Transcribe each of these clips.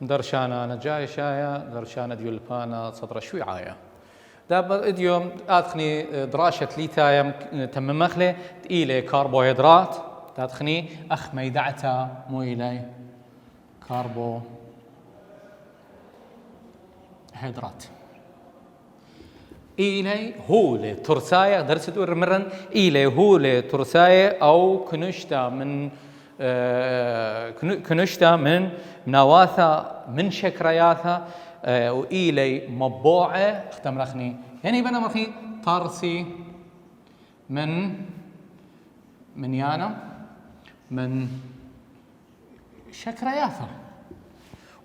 درشانا نجاي شايا درشانا ديولبانا صدر شوي عايا داب اديوم ادخني دراشة ليتايم تم مخلي تقيلة كربوهيدرات تدخني اخ ميدعتا مو الي كربوهيدرات إلي هولي ترساية درست مرن إلي هولي ترساية أو كنشتا من كنشتا من نواثا من شكرياثا وإلي مبوعة اختم رخني يعني بنا مخي ترسي من يانا من شكرياثا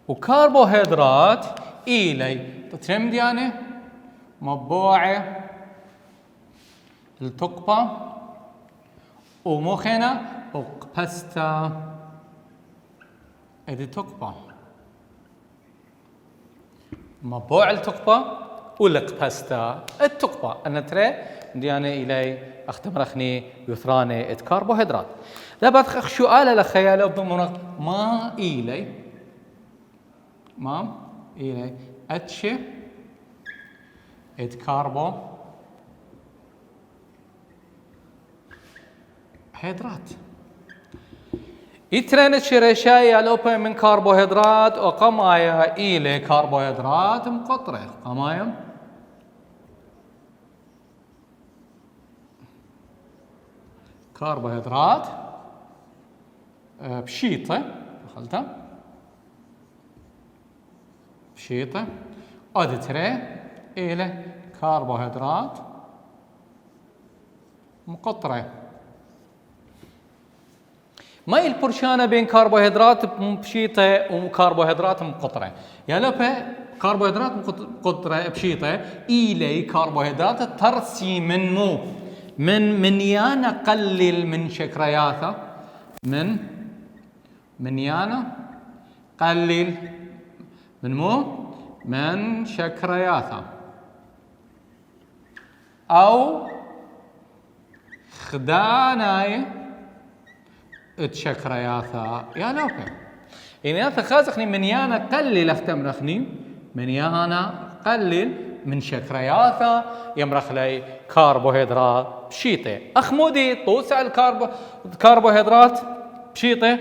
وكربوهيدرات إلي تترم ديانه مبوعة التقبة ومخنا وقبستا ادي تقبة مبوع التقبة والقبستا التقبة أنا ترى ديانة إلي أختم رخني يثراني كربوهيدرات لا بدخ سؤال لخياله بمنق ما إلي أتشي كاربو هيدرات يترين شريشاي لوبا من كربوهيدرات وقمايا إلى كربوهيدرات مقطرة قمايا كربوهيدرات بشيطة دخلتها بشيطة أدتري إلى كربوهيدرات مقطرة ما البرشانة بين كربوهيدرات بشيطة وكربوهيدرات مقطرة يا لبا كربوهيدرات مقطرة بشيطة إلى كربوهيدرات ترسي من مو من يانا قلل من شكرياثة من يانا قلل من مو من شكرياثة أو خداناي اتشكرياثا يا لوكا يعني هذا خازخني من يانا قلل اختمرخني من يانا قلل من شكرياثا يمرخ لي كربوهيدرات بشيطة أخمودي توسع الكربوهيدرات بشيطة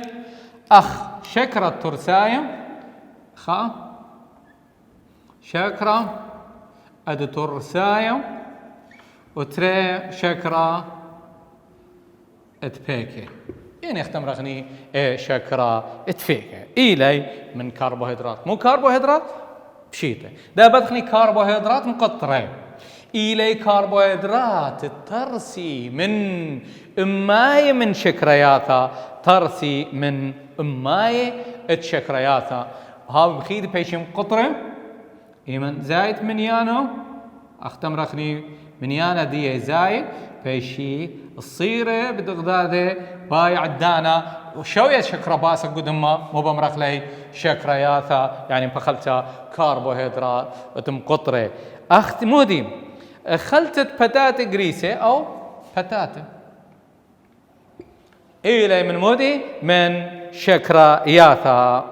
أخ شكرة ترسايم شكرة أد ترسايم وتري شكرة اتبيكي يعني اختم رغني شكرة اتفيكي إلي من كربوهيدرات مو كربوهيدرات بشيطة دا بدخني كربوهيدرات مقطرة إلي كربوهيدرات ترسي من أماي من شكرياتا ترسي من أماي اتشكرياتا هاو بخيد بيشي مقطرة إيمن زايد من يانو اختم رخني من يانا دي زايد بيشي الصيرة بدغدادة باي عدانا وشوية شكرة باسة قدما مو بمرخ لي شكرياثا يعني بخلتها كربوهيدرات مقطرة اخت مودي خلطت بتاتة جريسة او بتاتة إلي من مودي من شكرياثا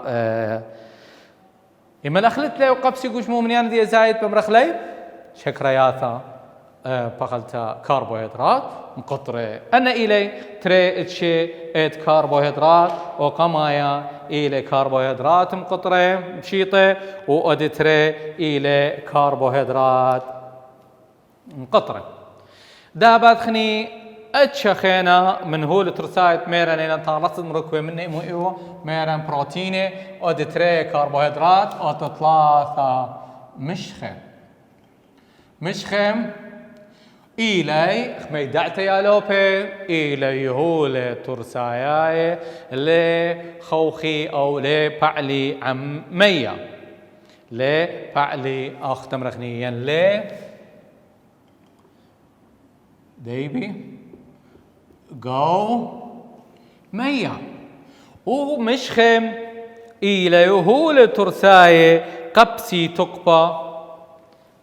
إما الأخلت لي وقبسي قوش مو من يانا دي زايد بمرخ لي شكرياثا بقلتا كربوهيدرات مقطرة أنا إلي تري اتشي ات كربوهيدرات وقمايا إلي كربوهيدرات مقطرة بشيطة وأدي تري إلي كربوهيدرات مقطرة دا بدخني اتشخينا من هول ترسايت ميران إن طالت مركوة مني مو إيوه ميران بروتيني أدي تري كربوهيدرات أتطلاثة مشخم إلي ميدعت يا لوبي إلي هولي ترساياي لي خوخي أو لي بعلي عمية لي بعلي أختم رخنيا لي ديبي جو مية ومشخم إلي هولي ترساي قبسي تقبى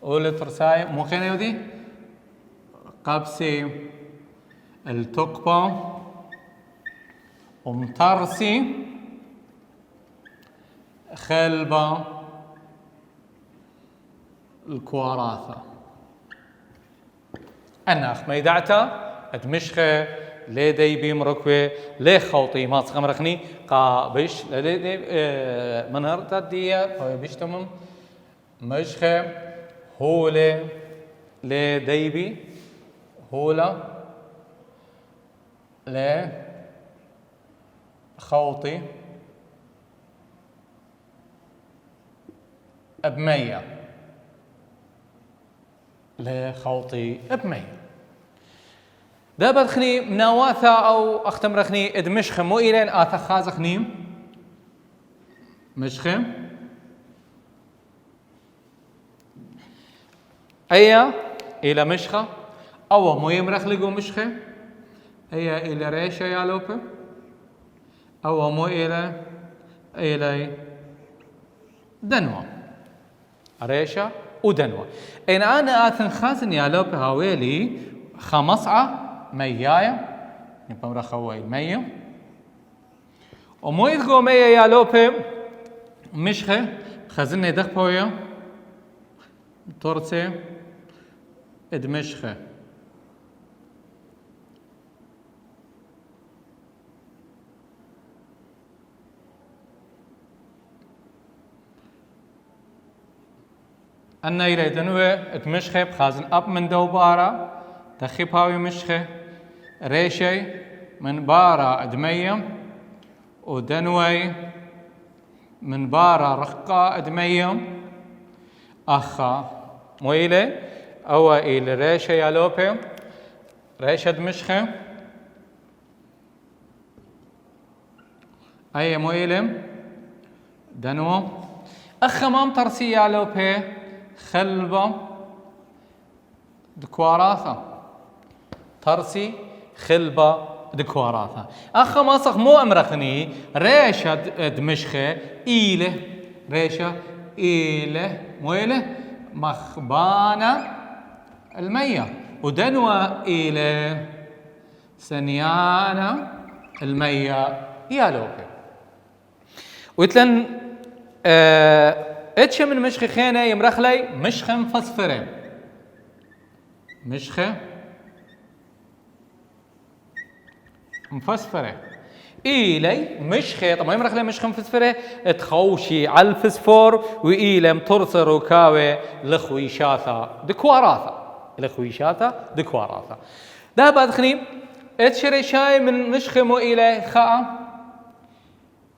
هولي ترساي مو خينا يودي قبسي التقبة ومترسي خلبة الكواراثة أناخ ميدعتا ادمشخة لدي بيم ركوة لي خوطي ما تخمرخني قابش لدي منهرتا دي بيشتمم مشخة هولة لدي بي هولة ل خوطي بمية لخوطي بمية دابا خني مناواثا او اختم رخني ادمشخ مو الين اثا خازخني مشخ ايا الى مشخه او مو يمرخلقو مشخه ايا الى ريشه يا لوبه او مو الى دنوه ريشه ودنوه ان انا اثن خازن يا لوبه هاويلي خمسعه ميايا نبقى خوي مية ومو يذقو مية يا لوبي مشخة خزنة دخبويا تورتي ادمشخة أنا إلى دنوة ادمشخة بخازن أب من دوبارة دخي باوي مشخة ريشي من بارا ادمية ودنوي من بارا رقا ادمية اخا مويلة او الى ريشي يا لوبي ريشة دمشخة اي مويلة دنو اخا مام ترسي يا لوبي خلبة دكواراثة ترسي خلبة دكواراثة أخا ماسخ مو أمرخني ريشة دمشخة إيله ريشة إيله مويله مخبانة المية ودنوة إيله سنيانة المية يا لوكي ويتلن اتش من مشخة خينة يمرخلي مشخة مفصفرة مشخة مفسفرة إيلي مشخة طبعا يمرخ لي مشخة مفسفرة تخوشي على الفسفور وإيلي مترصر وكاوي لخويشاثة دكواراثة لخويشاثة دكواراثة ده بعد خني اتشري شاي من مشخة مو إيلي خاء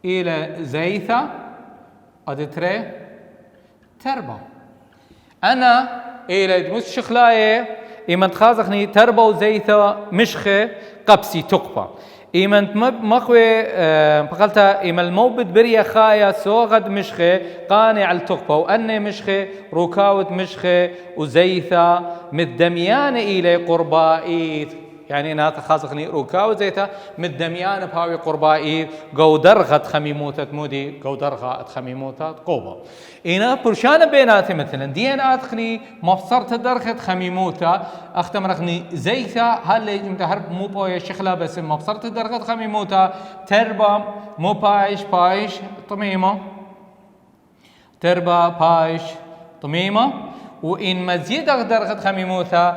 إيلي زيثة أدتري تربة أنا إيلي دمس شخلاية إيمان تخازخني تربة وزيثة مشخة قبسي تقبى إيمان مخوي بقلتها إيمان الموبد بريا خايا سوغد مشخة قانع التقبى وأني مشخة روكاوت مشخة وزيثة مدميان إلي قربائيت يعني أنا تخازخني روكاوت زيثة مدميان بهاوي قربائيت قودرغة خميموتة مودي قودرغة خميموتة قوبة إنا برشانة بيناتي مثلا دين أدخني مفصرت درخة خميموتة أختمرخني زيثة هل متهرب مو بويا شخلة بس مفصرت درخة خميموتة تربة مو بايش طميمة تربة بايش طميمة وإن مزيد درخة خميموتة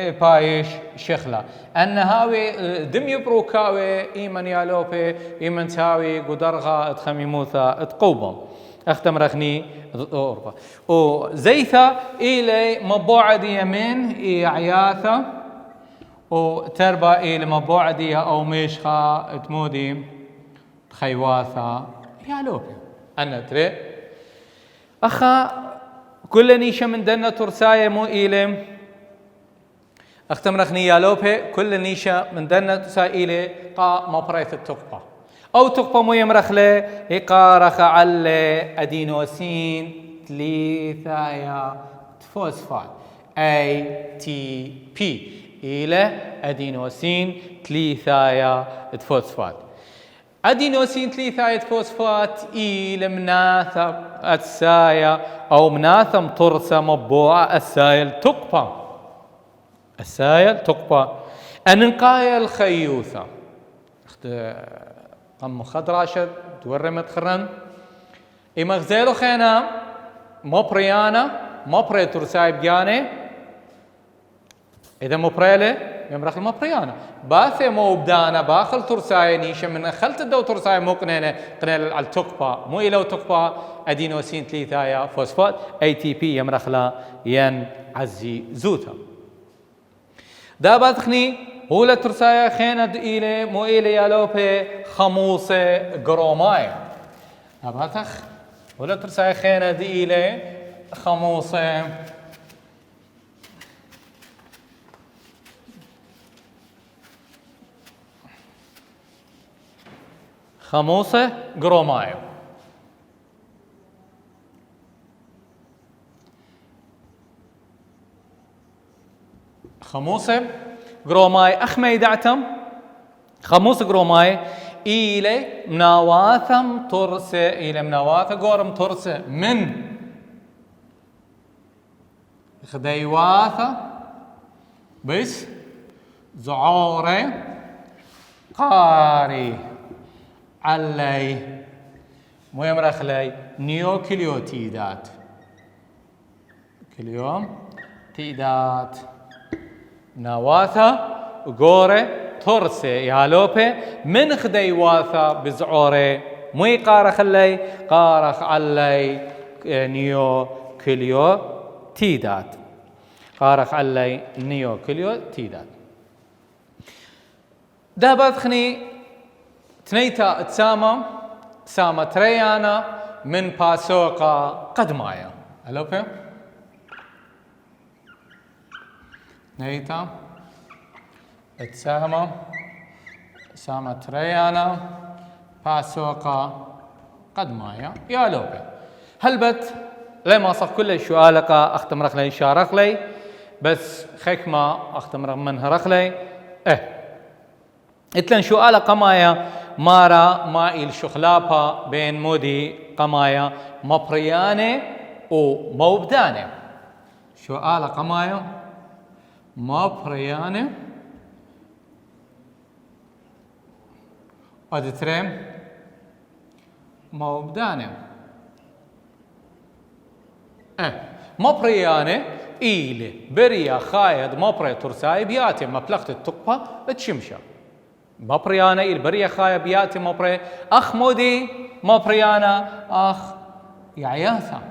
بايش شخلة أن هاوي دم يبروكاوي إيمن يالوبي إيمن تاوي قدرغة خميموتة تقوبة أختم رخني أوروبا وزيثة إلى مبعد يمين عياثة وتربة إلى مبعد أو مشخة تمودي خيواثة يا لوبي أنا تري أخا كل نيشة من دنا ترساية مو إلى أختم رخني يا لوبي كل نيشة من دنا ترساية إلى قا مبريث التقبة أو تقبة مو يمرخلة إقا رخ على أدينوسين تليثايا فوسفات ATP إلى أدينوسين تليثايا فوسفات أدينوسين تليثايا فوسفات إلى مناثة السايا أو مناثة مترسة مبوعة السايل تقبة أنقايا الخيوثة قم خضراشة تورمت خرن مغزيلو خينا موبريانا موبري ترساي بياني إذا موبريلي يمرخ الموبريانا باثي موبدانا باخل ترساي نيشة من خلت الدو ترساي مو قنينة على التقبا مو إلو تقبا أدينوسين تليثايا فوسفات ATP يمرخ لا ين عزي زوتا دابتخني هو ترسايا خينا إلي مو إلي يالوبي خموسة جروماي دابتخ هو ترسايا خينا إلي خموسة جروماي خموسة جروماي أخمي دعتم خموسة جروماي إلي مناواثم ترسة إلي مناواثة قورم ترسة من خديواثة بس زعوري قاري علي مو يمرخ لي نيوكليوتيدات كليوتيدات نواثة غوري ترسي يالوبي من خديواثة بزعوري مو يقارخ لي قارخ علي نيوكليوتيدات قارخ علي نيوكليوتيدات دابتخني تنيتا تسامة تريانا من باسوقا قدمايا ألوبي تنيتا تسامة تريانا باسوقا قدمايا يا لوبي هلبت لما صف كل شوالقا اختم رخلي شارخلي بس خكمة اختم من هرخلي اتلن شوالة قمايا مارا مائل شخلابا بين مودي قمايا مبرياني وموبداني شوالة قمايا مبرياني ادتريم موبداني مبرياني إيلي بريا خايد مبري ترساي بياتي مبلغت التقبة تشمشا مبريانا إيل بريا خايد بياتي مبري أخ مودي مبريانا أخ يعياثا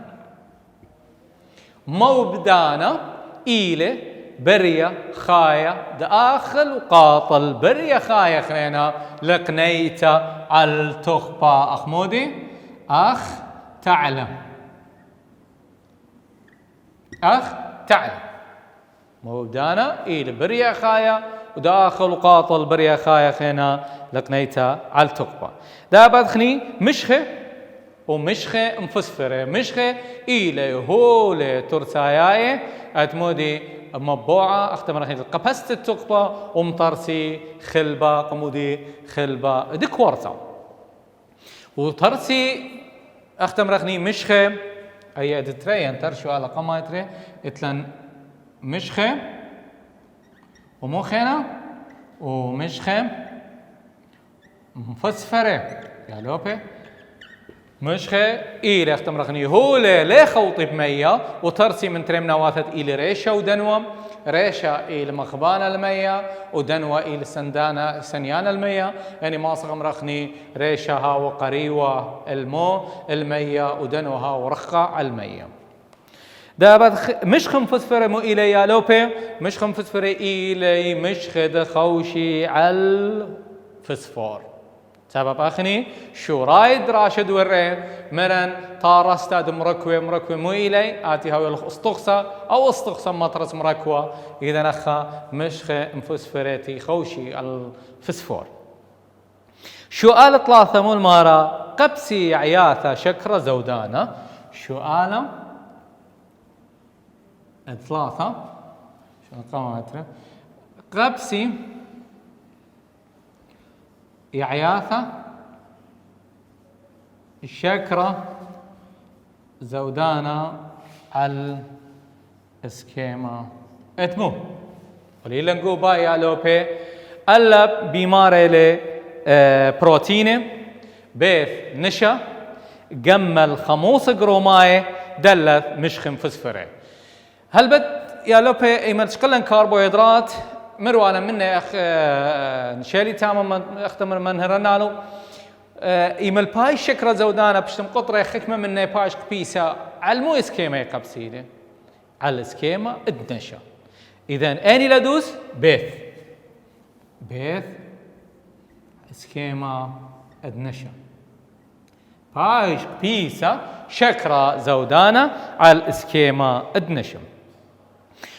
موبدانا إيلي بريا خايا داخل وقاطل بريا خايا خلينا لقنيتا على التخبة أخ مودي أخ تعلم موبدانا إيل بريا خايا وداخل وقاطل بريا خايا خينا لقنيتا على التقبة دابد خني مشخة ومشخة مفسفرة مشخة إيلي هولي ترساياي أتمودي مبوعة أختم رخيت قبست التقبة ومطرسي خلبة قمودي خلبة ديك ورطة وترسي أختم رخني مشخة أي أدتري انترشوا على قمايتري اتلن مشخة ومخنا ومشخة مفسفرة يا لوبي مشخة إيلي أختم رخني هولي لي خوطي بمية وترسي من تريم نواثت إيلي ريشة ودنوة ريشة إيلي مخبانة المية ودنوة إيلي سندانة سنيانة المية يعني ما صغم رخني ريشها وقريوة المية ودنوها ورخة المية دابت مشخ مفسفرة مو إيلي يا لوبي مشخ مفسفرة إيلي مشخ دخوشي على الفسفور سبب أخني شو رايد راشد ورين مرن طارستاد مركوة مو إلي آتي هاوي استقصى أو استقصى مطرس مركوة إذا نخا مشخ مفسفرتي خوشي الفسفور شو آل ثلاثة مو المارا قبسي عياثة شكرة زودانة شو آل ثلاثة شو القامة قبسي يعياثة الشكرة زودانا على الاسكيما اتمو قليلا نقول باي لوبي ألا بيماري لي بروتيني بيث نشا جمل خموص جروماي دلث مشخم فسفره هل بد يا لوبي ايمن شقلن كربوهيدرات مروانا منه نشالي تمام اختمر منهرنالو ايمل باي شكرا زودانا بشتم قطره خكمه منه باش بيسا على مو اسكيما قبسيله على الاسكيما ادنشا اذا اني لدوس بيث اسكيما ادنشا باش بيسا شكرا زودانا على الاسكيما ادنشا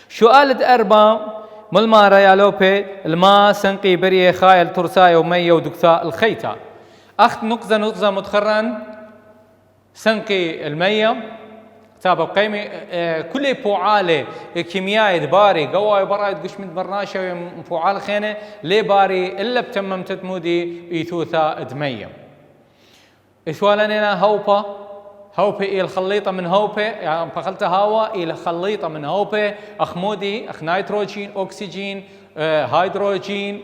سؤال أربعة ملمارا يا لوبي الماء سنقي بريه خايل ترسايا ومية ودكتاء الخيتا أخت نقزة متخرن سنقي المية تابع قيمي كل بوعالة كيميائي دباري قواي برايد قش من برناشة بوعال خينة لي باري إلا بتمم تتمودي إيثوثا دمية إسوالنا هوبا إلى الخليطة من هوبة يعني فخلت هواء إلى خليطة من هوبة أخمودي أخ نيتروجين أكسجين هيدروجين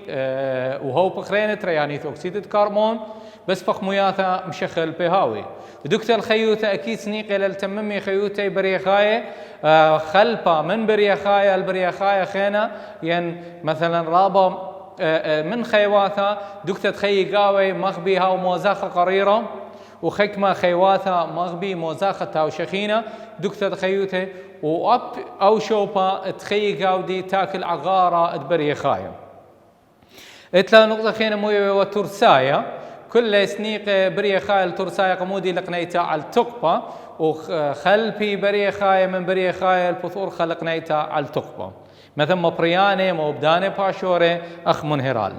وهوبة خرينة تريانيث أكسيد الكربون بس فخمياثا مشخل بهاوي دكتور الخيوثة أكيد سنيقة للتممي خيوثة بريخاية خلفة من بريخاية البريخاية خينا ين مثلا رابا من خيواثا دكتور خي قاوي مخبيها وموزاخة قريرة وخكمة خيواثا مغبي موزاخة تاوشخينة دكتور خيوته وأب أو شوبا تخي قاودي تاكل عغارة تبري خايم اتلا نقطة خينة موية وترسايا كل سنيق بري خايل ترسايا قمودي لقنيتا على التقبة وخلبي بري خايا من بري خايل بثور خلقنيتا على التقبة مثل مبرياني موبداني باشوري أخ منهرال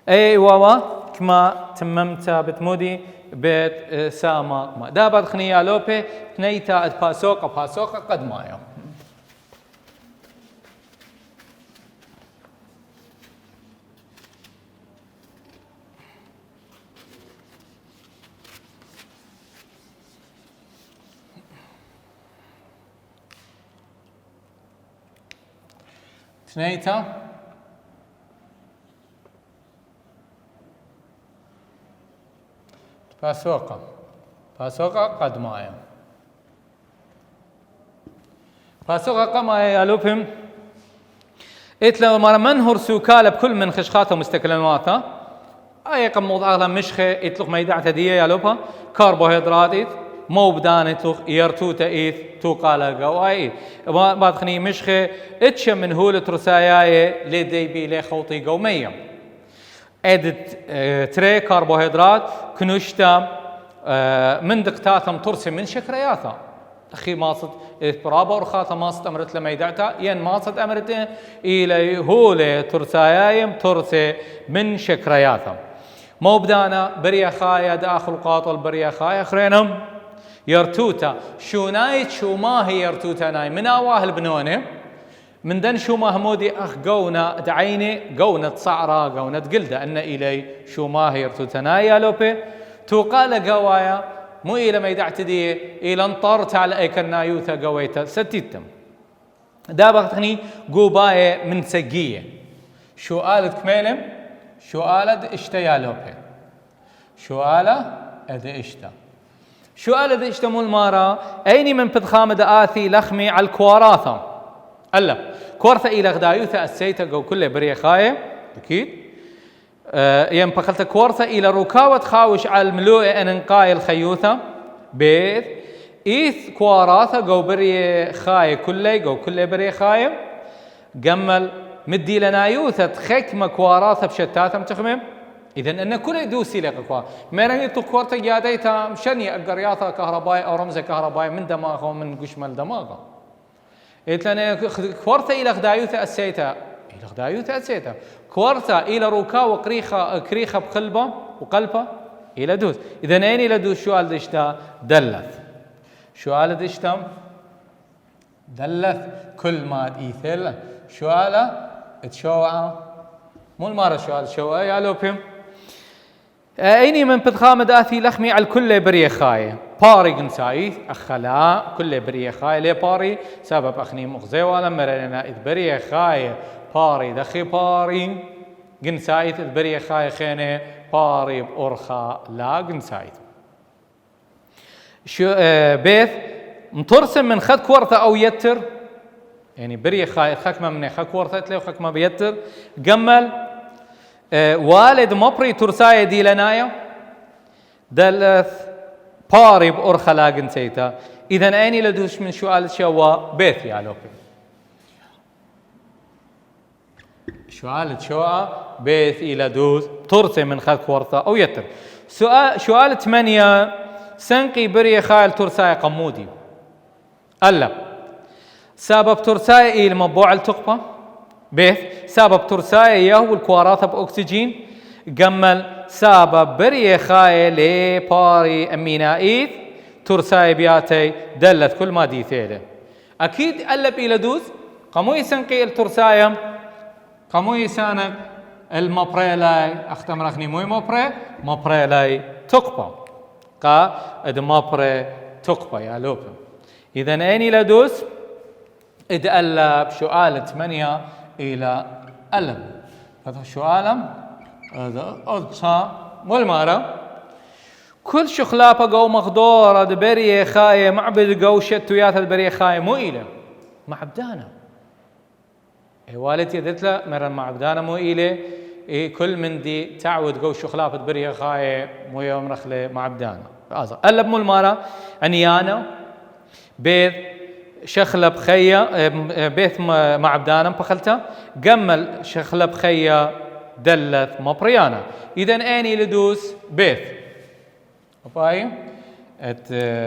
أي واوا كما تممت بتمودي بيت ساما ما دابت خنيا لوبي تنيتا باسوقا قد مايو تنيتا باسوقا قد مايا باسوقا قمايا يا لوبهم اتلا مر منهر سوكاله بكل من خشخاته مستكلماته اي قموض اغلى مشخه يطلق ميدعته دي يا لوبها كربوهيدرات مو بدان يطلق يرتوتا ايث توقاله قواي بعد خني مشخه اتش من هول ترساياي لدي بي لي خوطي قوميه ادت تري كربوهيدرات كنشتا من دقتاتهم ترسي من شكرياتها اخي ماصد برابا ورخاطه ماصد امرت لما يدعتا ين ماصد امرته الى هوله ترسايايم ترسي من شكرياتها مو بدانا بريا خايا داخل قاطل بريا خايا خرينهم يرتوتا شو نايت شو ما هي يرتوتا ناي من اواهل بنونه من دن شو مهمودي اخ قونا دعيني قونة صعرة قونة قلدة ان الي شو ما هي يرتوتا ناي يا لوبي توقال قوايا مو إلى ما يدعتدي إلى انطرت على أي كنايوثا قويتا ستيتم دابغتني قوباية من سقية شو آلت كميلم شو آلت اشتا يا لوبي شو آلة أدي اشتا شو آلة أدي اشتا مول مارا أيني من بدخام دآثي لخمي على الكواراثا ألا كورثا إلى غدايوثا السيتا قو كله بريخاية أكيد يم بخلت كورثة إلى ركاوة خاوش على الملوء أنقاي الخيوثة بيث إيث كواراثة جو بري خاي كله جو كله بري خاي جمل مدي لنا يوثة خكمة كواراثة بشتاتها متخمم إذن أن كل يدوسي لك كوار ما رأي تكورثة جاديتها مشاني أجرياثة كهرباء أو رمز كهرباء من دماغه ومن قشمل دماغه إذن كورثة إلى غدايوثة السيتا إلى غدايوثة السيتا كورثة إلى روكا وكريخة بقلبه وقلبه إلى دوس إذا أين إلى دوس شو دشتا دلث شو دشتا دلث كل ما إيثل شو تشوع مو المارة شو يا لوبيم أيني من بدخام داثي لخمي على الكل بريخاية باري قنسايث أخلا كل بريخاية ليه باري سبب أخني مغزي ولا مرنا إذ بريخاية باري دخي باري قنسايث إذ بريخاية خينه باري بأرخا لا قنسايث شو بيث مترسم من خد كورثة أو يتر، يعني بري خكمة من خك كورثة تلي وخكمة بيتر جمل والد مبري ترساية دي لنايا دلث باري بأرخلا جنسيتا. إذن أني لدوش من سؤال شوا بيث يا لوبي سؤال شوا بيث إلى دوز ترسم من خد كورثة أو يتر. سؤال 8 سنقي بري خايل ترساية قمودي ألا سبب ترساية إلى مبوع التقبة بيث سبب ترساية يهو الكوارات بأكسجين جمل سبب بري خايل باري أمينائيث ترساية بياتي دلت كل ما دي ثيله أكيد ألب إلى دوز قموي سنقي الترساية قموي سانك المبريلاي أختم رخني موي مبريلاي تقبة قا إد مبري تقبة يا لوبم. إذن أني لدوس إد ألب سؤال 8 إلى ألب هذا سؤالم هذا أضصى والمارة كل شخلافة جو مخدورة دبري خاية معبد جو شتويات دبري خاية مو إلى معبدانا والدتي قلت له مرة معبدانا مو إلى كل من دي تعود جو شخلافة دبري خاية مو يوم رخلة معبدانا ألب مو المارة أنيانا بيت شخلب خيا بيت معبدانا بخلته جمل شخلب خيا دلت مبريانا. إذن أني لدوس بيت وفاي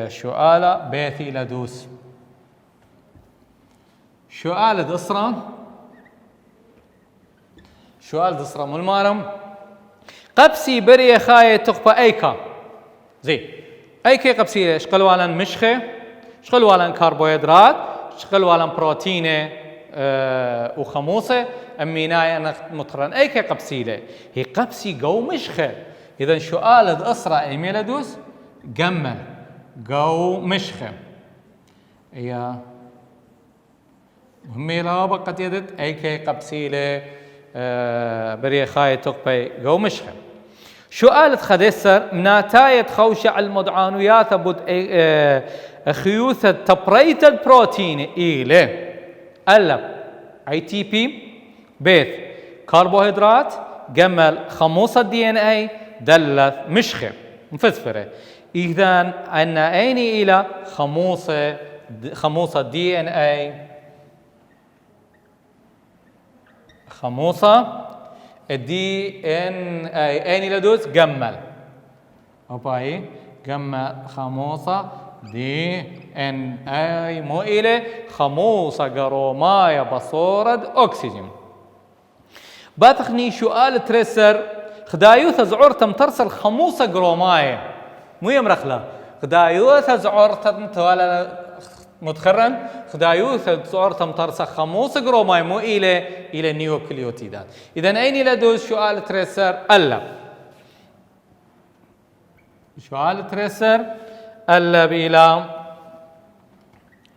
سؤال بيثي لدوس سؤال دصرا ملمارم قبسي بري خاية تقبى أيكا زي أيكا قبسي شقلوالا مشخة شقلوالا كربوهيدرات شقلوالا بروتينة وخموصة أميناي مطرن أيكا قبسي له هي قبسي جو مشخة. إذن سؤال أسرع إيميلادوس جمل جو مشخة هي مهمة بقت يدت أيكي قبسيلة بري خاية تقبي جو مشخة. سؤال خدسر مناتاية خوشة المدعانويات بود خيوثة تبريت البروتين إيلي ألب ATP بيث كربوهيدرات جمل خموصة DNA دلت مشخة مفسفرة. إذن أن أيني إلى خموصة DNA خموصة DNA أيني لدوس جمل أباي جمل خموصة DNA مو إلى خموصة جرومايا بصورة أكسجين. باتخني سؤال تريسر خدايوث زعورتم ترسل خموصة جروماية مو يمرخلا خدايوث زعورتم توالى متخرن خدايوث زعورتم ترسل خموصة جروماية مو إلى نيوكليوتيدات. إذن أين لدوز سؤال تريسر ألا سؤال تريسر ألا إلى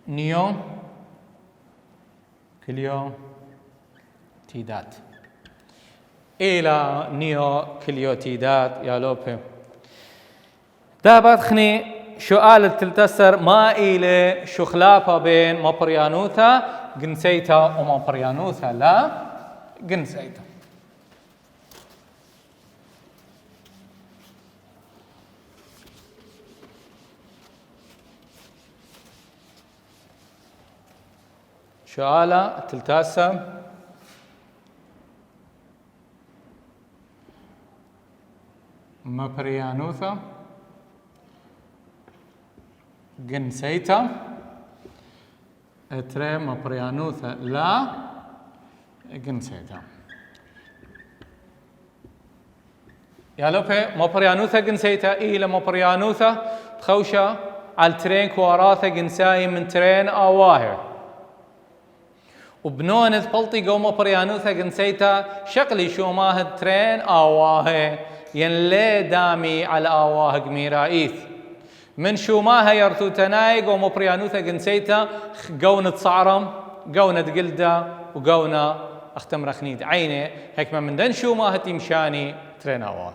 نيوكليوتيدات إلى نيوكليوتيدات يا لوبي. دابت خني سؤال تلتسر ما إلى شخلافة بين مبريانوثا جنسيتا ومبريانوثا لا جنسيتا. سؤال تلتسر مبريانوثا جنسيتا اتري مبريانوثا لا جنسيتا يا لوبي مبريانوثا جنسيتا إلى مبريانوثا تخوشة على ترين كواراثا جنساي من ترين أواهر وبنونث بلطي قو مبريانوثا جنسيتا شقلي شو ماهد ترين أواهر ينلي دامي على آواه قميرائيث من شو ماها يرثو تنايق ومبريانوثا جنسيتا قونة صعرم قونة قلدة وقونة اختم رخنيد عيني هيك من دن شو ماها تمشاني ترين آواه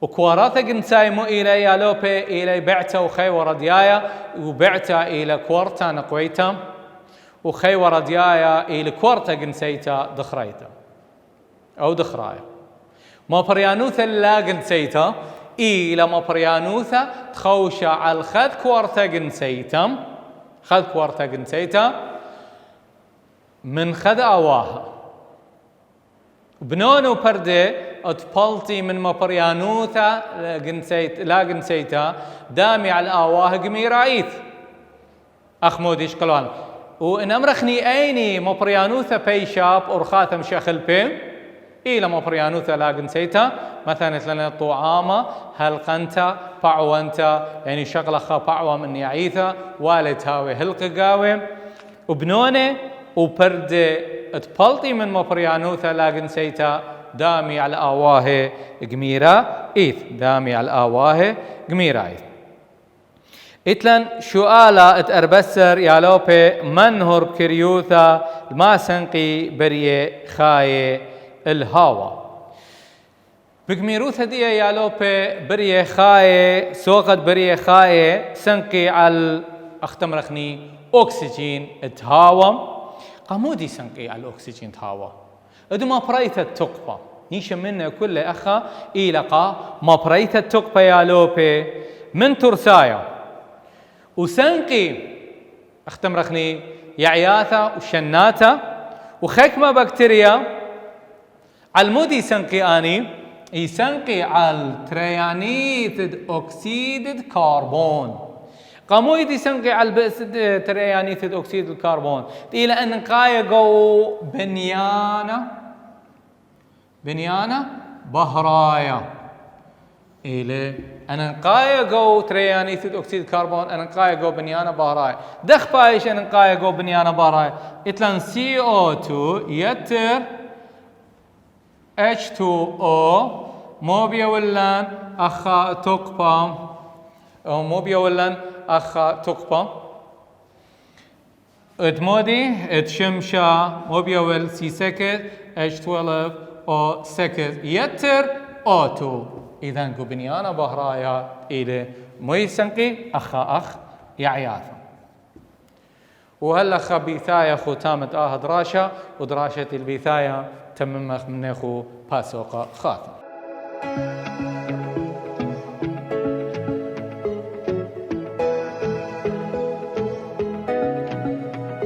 وكوارثة جنساي مو إلى يالوبي إلى بعتا وخي ورديايا وبعتا إلى كورتا نقويتا وخي ورديايا إلى كورتا جنسيتا دخريتا أو دخرايا ما بريانوثا لا جنسيتا إلى ما بريانوثا تخوشا على خذ كورتا جنسيتا خذ كورتا جنسيتا من خذ أواها بنونو بردي اتبلتي من مبريانوثا لا جنسيتا دامي على الآواه قميرايث أخموديش قلوان وإن أمرخني أيني مبريانوثا بيشاب أرخاثم شخل بي إلى مبريانوثا لا جنسيتا مثلا لنا طعامة هلقنتا بعوانتا يعني شغلة خا بعوة من يعيثا والد هاوي هلق قاوي وبنوني وبرد اتبلتي من مبريانوثا لا جنسيتا دامي على آواه قميرا إيث دامي على آواه قميرا إيث إتلن شؤالا اتأربسر يالوبي منهر بكريوثا ما سنقي بريه خاي الهاوى بقميروثا دي يالوبي بريه خاي سوقت بريه خاي سنقي على اختمرخني أكسجين اتهاوى قامودي سنقي على الأكسجين تهاوى إذا ما بريت التقبة نيشا منا كل أخا إيلقا ما بريت التقبة يا لوبي من ترسايا وسنقي اختم رخني يعياثا وشناتا وخكمة بكتيريا على المودي سنقي آني يسنقي على التريانيث أكسيد الكربون قاموا يدي سنقي على تريانيث أكسيد الكربون إلى أن نقايقوا بنيانا بهرايا إلى أن نقايقوا تريانيث أكسيد الكربون أن نقايقوا بنيانا بهرايا دخ بايش أن نقايقوا بنيانا بهرايا إتلان CO2 يتر H2O مو بيولان أخا تقبا أو مو بيولان أخا تقبا اتمودي اتشمشا مو بيول سي سكت H12 أو سكت يتر O2 إذن قبنيانا بهرايا إلى مو يسنقي أخا يعياثا وهلا خبيثايا ختامة دراشة ودراشة البيثايا تممخ منخو باسوقا خاتم